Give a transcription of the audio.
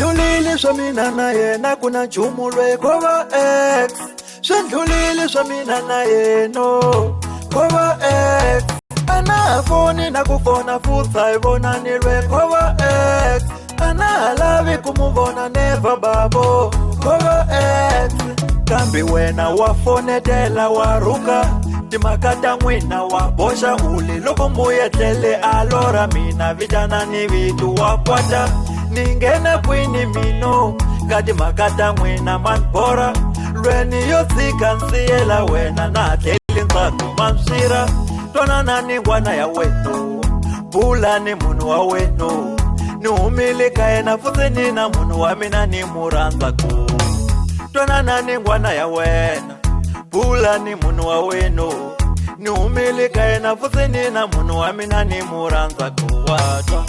Swendlulile swa mina na yena kuna nchumu lwekova ex. Swendlulile swa mina na yeno kova ex. Ana foni na kufona futhi vona ni lwekova ex. Ana lavi kumuvona never babo kova ex. Kambi wena wafonetela waruka timakata n'wina wa boxa ule loko mbuyetlele alora mina vitana ni vitu wa kwata ningena kwini mino ka timakata n'wina manbora lweni yo tshika nsiyela wena na tlheli ntsako manswira twanana ni n'wana ya weno bula ni munhu wa weno ni humile ka yena futhi ni na munhu wa mina ni murhandza ku twanana ni n'wana ya wena bula ni munhu wa weno ni humile ka yena futhi ni na munhu wa mina ni murhandza ku watwa